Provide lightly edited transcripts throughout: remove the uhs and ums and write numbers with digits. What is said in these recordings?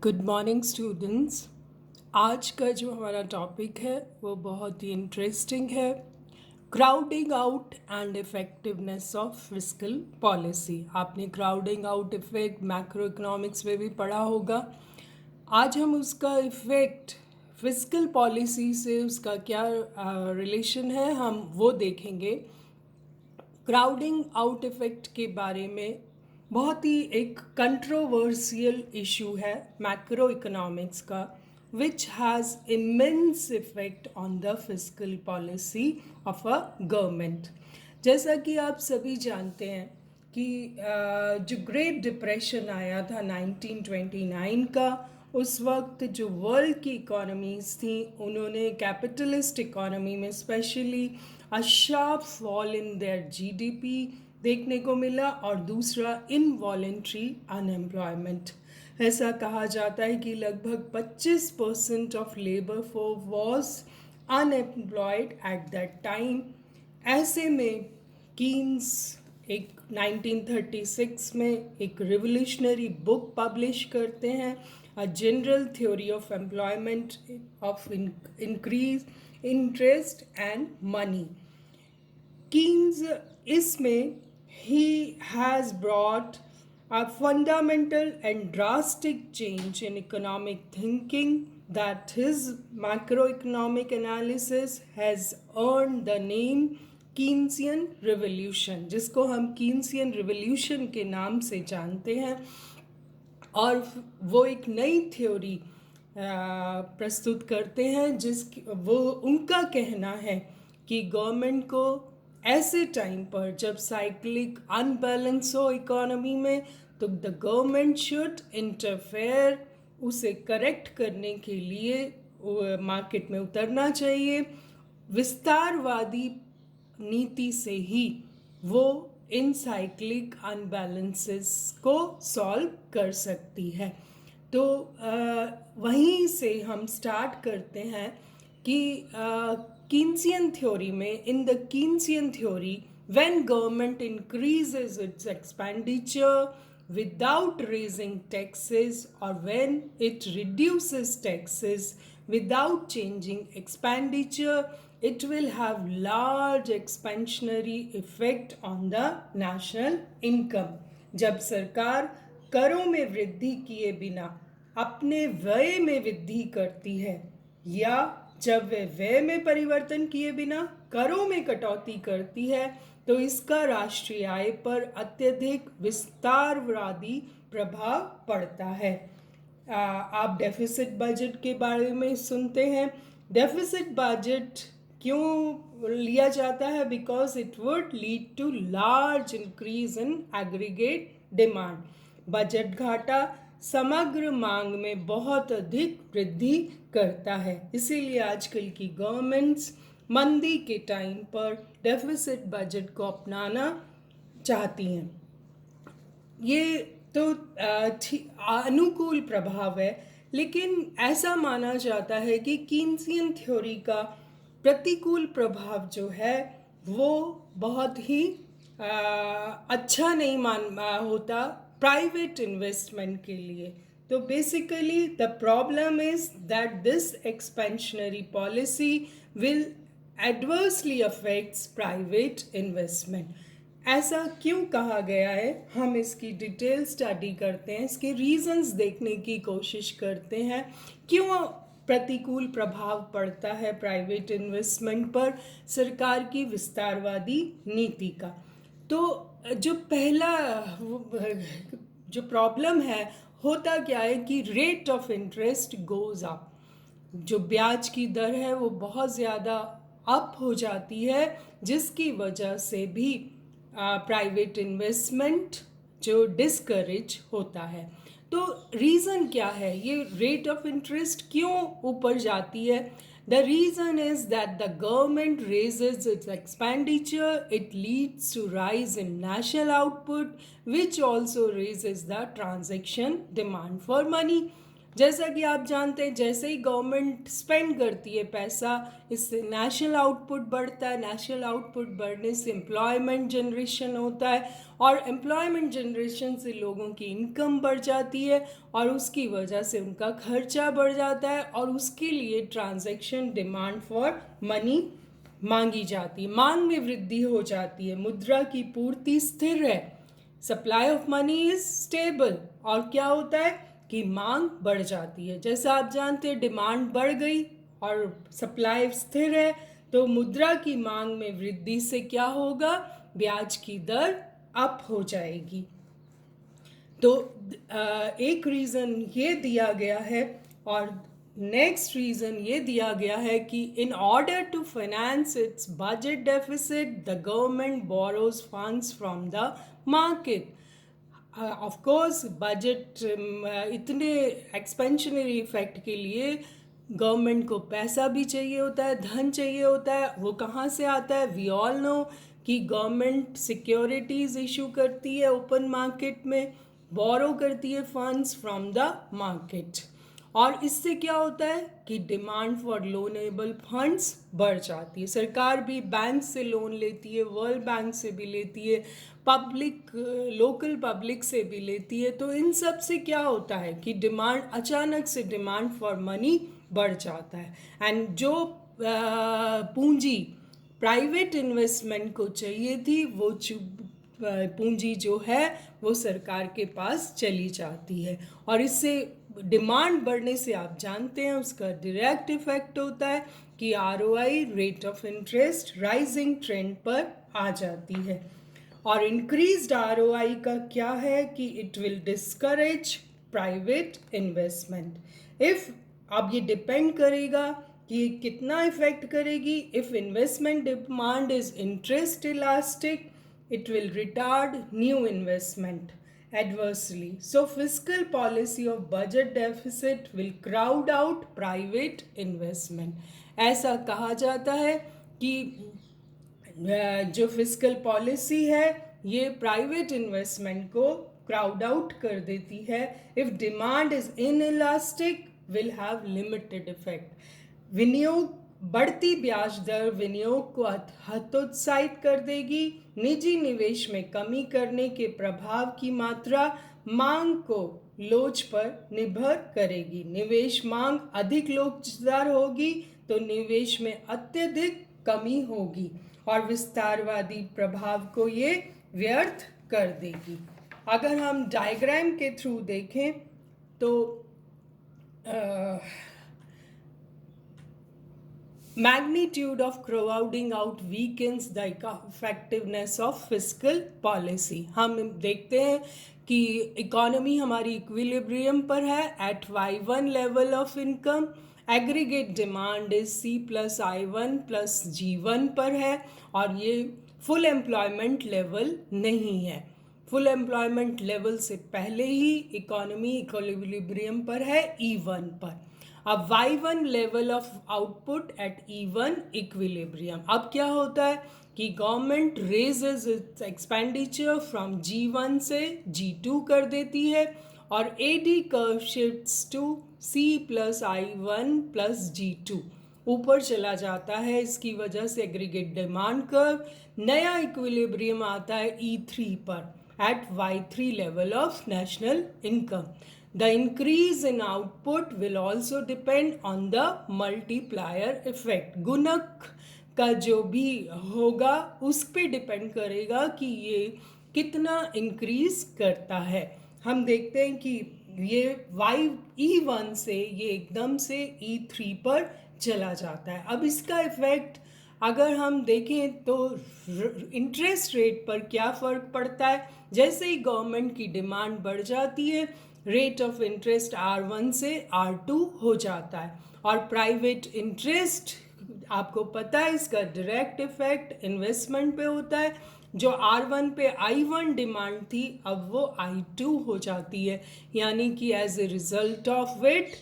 Good morning students. आज का जो हमारा टॉपिक है वो बहुत ही इंटरेस्टिंग है। Crowding out and effectiveness of fiscal policy. आपने crowding out effect macroeconomics में भी पढ़ा होगा। आज हम उसका इफेक्ट फिस्कल पॉलिसी से उसका क्या रिलेशन है हम वो देखेंगे। क्राउडिंग आउट इफेक्ट के बारे में बहुत ही एक कंट्रोवर्शियल इशू है मैक्रो इकोनॉमिक्स का, which has immense effect on the fiscal policy of a government. जैसा कि आप सभी जानते हैं कि जो ग्रेट डिप्रेशन आया था 1929 का, उस वक्त जो वर्ल्ड की इकोनॉमीज थी उन्होंने कैपिटलिस्ट इकोनॉमी में specially a sharp fall in their GDP देखने को मिला, और दूसरा इनवॉलेंट्री अनएम्प्लॉयमेंट। ऐसा कहा जाता है कि लगभग 25% of labour force was unemployed at that time. ऐसे में कीन्स एक 1936 में एक रिवोल्यूशनरी बुक पब्लिश करते हैं, a general theory of employment of increase interest and money. Keynes इसमें he has brought a fundamental and drastic change in economic thinking that his macroeconomic analysis has earned the name Keynesian Revolution, जिसको हम Keynesian Revolution के नाम से जानते हैं। और वो एक नई थ्योरी प्रस्तुत करते हैं वो उनका कहना है कि गवर्नमेंट को ऐसे टाइम पर जब साइक्लिक अनबैलेंस हो इकोनॉमी में, तो द गवर्नमेंट शुड इंटरफेयर, उसे करेक्ट करने के लिए मार्केट में उतरना चाहिए। विस्तारवादी नीति से ही वो इन साइक्लिक अनबैलेंसेस को सॉल्व कर सकती है। तो वहीं से हम स्टार्ट करते हैं कि कीन्सियन थ्योरी में, in the Keynesian theory, when government increases its expenditure without raising taxes, or when it reduces taxes without changing expenditure, it will have large expansionary effect on the national income। जब सरकार करों में वृद्धि किए बिना अपने व्यय में वृद्धि करती है, या जब वे व्यय में परिवर्तन किए बिना करों में कटौती करती है, तो इसका राष्ट्रीय आय पर अत्यधिक विस्तारवादी प्रभाव पड़ता है। आप डेफिसिट बजट के बारे में सुनते हैं। डेफिसिट बजट क्यों लिया जाता है? Because it would lead to large increase in aggregate demand. Budget घाटा समग्र मांग में बहुत अधिक वृद्धि करता है, इसीलिए आजकल की गवर्नमेंट्स मंदी के टाइम पर डेफिसिट बजट को अपनाना चाहती हैं। ये तो अनुकूल प्रभाव है, लेकिन ऐसा माना जाता है कि कीन्सियन थ्योरी का प्रतिकूल प्रभाव जो है वो बहुत ही अच्छा नहीं होता प्राइवेट इन्वेस्टमेंट के लिए। तो basically the problem is that this expansionary policy will adversely affects private investment. ऐसा क्यों कहा गया है, हम इसकी डिटेल स्टडी करते हैं, इसके रीजंस देखने की कोशिश करते हैं। क्यों प्रतिकूल प्रभाव पड़ता है प्राइवेट इन्वेस्टमेंट पर सरकार की विस्तारवादी नीति का? तो जो पहला जो प्रॉब्लम है, होता क्या है कि rate of interest goes up. जो ब्याज की दर है वो बहुत ज़्यादा अप हो जाती है, जिसकी वजह से भी प्राइवेट इन्वेस्टमेंट जो डिस्करेज होता है। तो रीज़न क्या है, ये रेट ऑफ इंटरेस्ट क्यों ऊपर जाती है? The reason is that the government raises its expenditure, it leads to rise in national output, which also raises the transaction demand for money। जैसा कि आप जानते हैं, जैसे ही गवर्नमेंट स्पेंड करती है पैसा, इससे नेशनल आउटपुट बढ़ता है। नेशनल आउटपुट बढ़ने से एम्प्लॉयमेंट जनरेशन होता है, और एम्प्लॉयमेंट जनरेशन से लोगों की इनकम बढ़ जाती है, और उसकी वजह से उनका खर्चा बढ़ जाता है, और उसके लिए ट्रांजैक्शन डिमांड फॉर मनी मांगी जाती है। मांग में वृद्धि हो जाती है, मुद्रा की पूर्ति स्थिर है, supply of money is stable, और क्या होता है कि मांग बढ़ जाती है। जैसा आप जानते हैं, डिमांड बढ़ गई और सप्लाई स्थिर है, तो मुद्रा की मांग में वृद्धि से क्या होगा, ब्याज की दर अप हो जाएगी। तो एक रीज़न ये दिया गया है, और नेक्स्ट रीज़न ये दिया गया है कि in order to finance its budget deficit the government borrows funds from the market. Of course budget इतने एक्सपेंशनरी इफेक्ट के लिए गवर्नमेंट को पैसा भी चाहिए होता है, धन चाहिए होता है। वो कहाँ से आता है? वी ऑल नो कि गवर्नमेंट सिक्योरिटीज़ इशू करती है ओपन मार्केट में, बोरो करती है फंड्स फ्रॉम द मार्केट, और इससे क्या होता है कि डिमांड फॉर लोनेबल फंड्स बढ़ जाती है। सरकार भी बैंक से लोन लेती है, वर्ल्ड बैंक से भी लेती है, पब्लिक लोकल पब्लिक से भी लेती है। तो इन सब से क्या होता है कि डिमांड, अचानक से डिमांड फॉर मनी बढ़ जाता है, एंड जो पूंजी प्राइवेट इन्वेस्टमेंट को चाहिए थी, वो पूंजी जो है वो सरकार के पास चली जाती है, और इससे डिमांड बढ़ने से आप जानते हैं उसका डायरेक्ट इफेक्ट होता है कि ROI, rate of interest, rising trend पर आ जाती है। और इंक्रीज्ड आरओआई का क्या है कि it will discourage private investment. If, अब ये डिपेंड करेगा कि कितना इफेक्ट करेगी। If investment demand is interest elastic, it will retard new investment adversely. So fiscal policy of budget deficit will crowd out private investment. ऐसा कहा जाता है कि जो फिस्कल पॉलिसी है ये प्राइवेट इन्वेस्टमेंट को क्राउड आउट कर देती है। If demand is inelastic will have limited effect. विनियोग, बढ़ती ब्याज दर विनियोग को हतोत्साहित कर देगी। निजी निवेश में कमी करने के प्रभाव की मात्रा मांग को लोच पर निर्भर करेगी। निवेश मांग अधिक लोचदार होगी तो निवेश में अत्यधिक कमी होगी, और विस्तारवादी प्रभाव को ये व्यर्थ कर देगी। अगर हम डायग्राम के थ्रू देखें तो magnitude of crowding out weakens the effectiveness of fiscal policy. हम देखते हैं कि इकोनॉमी हमारी इक्विलिब्रियम पर है at y1 level of income, aggregate demand is C+I1 + G1 पर है, और ये फुल एम्प्लॉयमेंट लेवल नहीं है। फुल एम्प्लॉयमेंट लेवल से पहले ही इकोनॉमी इक्विलिब्रियम पर है E1 पर। अब y1 level of output at E1 equilibrium. अब क्या होता है कि government raises it's expenditure from G1 से G2 कर देती है, और AD curve shifts to C+I1 + G2 ऊपर चला जाता है। इसकी वजह से एग्रीगेट डिमांड कर्व नया इक्विलिब्रियम आता है E3 पर at y3 level of national income. The increase in output will also depend on the multiplier effect. गुणक का जो भी होगा उस पे डिपेंड करेगा कि ये कितना इंक्रीज करता है। हम देखते हैं कि ये E1 से ये एकदम से E3 पर चला जाता है। अब इसका इफेक्ट अगर हम देखें तो इंटरेस्ट रेट पर क्या फ़र्क पड़ता है। जैसे ही गवर्नमेंट की डिमांड बढ़ जाती है, रेट ऑफ इंटरेस्ट R1 से R2 हो जाता है, और प्राइवेट इंटरेस्ट आपको पता है इसका डायरेक्ट इफेक्ट इन्वेस्टमेंट पे होता है। जो R1 पे I1 डिमांड थी अब वो I2 हो जाती है, यानी कि as a result of which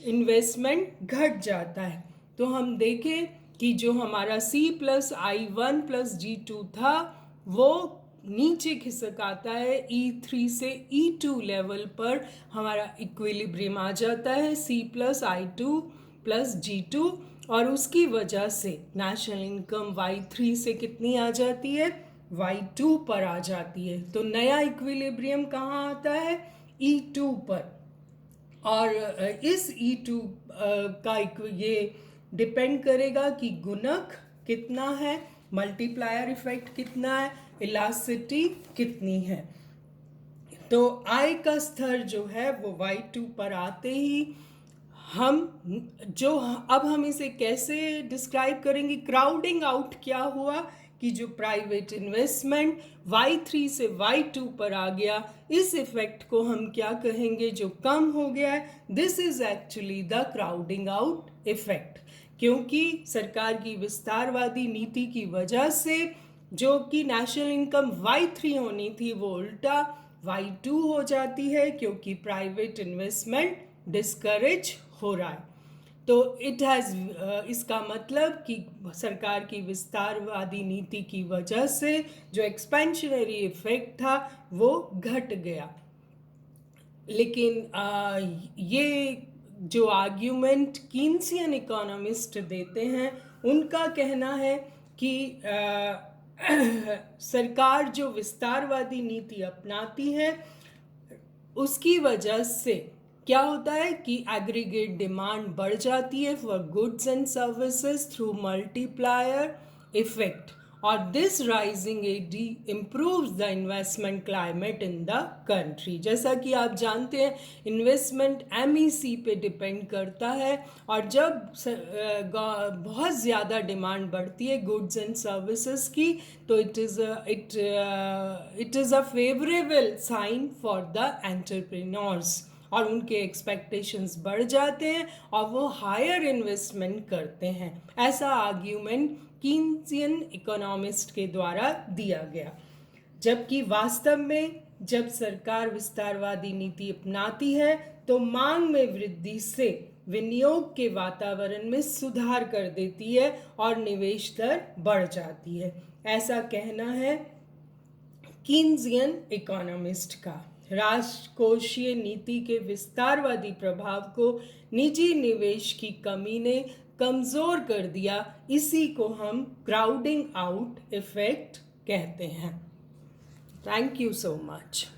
investment घट जाता है। तो हम देखें कि जो हमारा C+I1 + G2 था वो नीचे खिसक आता है, E3 से E2 लेवल पर हमारा इक्विलिब्रियम आ जाता है, C+I2+G2, और उसकी वजह से नेशनल इनकम Y3 से कितनी आ जाती है, Y2 पर आ जाती है। तो नया इक्विलिब्रियम कहाँ आता है, E2 पर। और इस E2 का ये डिपेंड करेगा कि गुणक कितना है, मल्टीप्लायर इफेक्ट कितना है, इलास्टिसिटी कितनी है। तो I का स्तर जो है वो Y2 पर आते ही अब हम इसे कैसे डिस्क्राइब करेंगे। क्राउडिंग आउट क्या हुआ कि जो प्राइवेट इन्वेस्टमेंट Y3 से Y2 पर आ गया, इस इफेक्ट को हम क्या कहेंगे, जो कम हो गया है, this is actually the crowding out effect. क्योंकि सरकार की विस्तारवादी नीति की वजह से जो कि नेशनल इनकम Y3 होनी थी वो उल्टा Y2 हो जाती है, क्योंकि प्राइवेट इन्वेस्टमेंट डिस्करेज हो रहा है। तो इसका मतलब कि सरकार की विस्तारवादी नीति की वजह से जो एक्सपेंशनरी इफेक्ट था वो घट गया। लेकिन ये जो आर्ग्यूमेंट कीन्सियन इकोनॉमिस्ट देते हैं, उनका कहना है कि सरकार जो विस्तारवादी नीति अपनाती है उसकी वजह से क्या होता है कि एग्रीगेट डिमांड बढ़ जाती है for goods and services through multiplier effect, और this rising AD improves the investment climate in the country. जैसा कि आप जानते हैं इन्वेस्टमेंट MEC पे डिपेंड करता है, और जब बहुत ज़्यादा डिमांड बढ़ती है गुड्स एंड सर्विसेज की, तो it is a favourable sign for the entrepreneurs, और उनके एक्सपेक्टेशंस बढ़ जाते हैं और वो हायर इन्वेस्टमेंट करते हैं। ऐसा आर्ग्यूमेंट कीन्सियन इकोनॉमिस्ट के द्वारा दिया गया। जबकि वास्तव में जब सरकार विस्तारवादी नीति अपनाती है तो मांग में वृद्धि से विनियोग के वातावरण में सुधार कर देती है और निवेश दर बढ़ जाती है। ऐसा कहना है कीन्सियन इकोनॉमिस्ट का। राजकोषीय नीति के विस्तारवादी प्रभाव को निजी निवेश की कमी ने कमजोर कर दिया। इसी को हम क्राउडिंग आउट इफेक्ट कहते हैं। Thank you so much.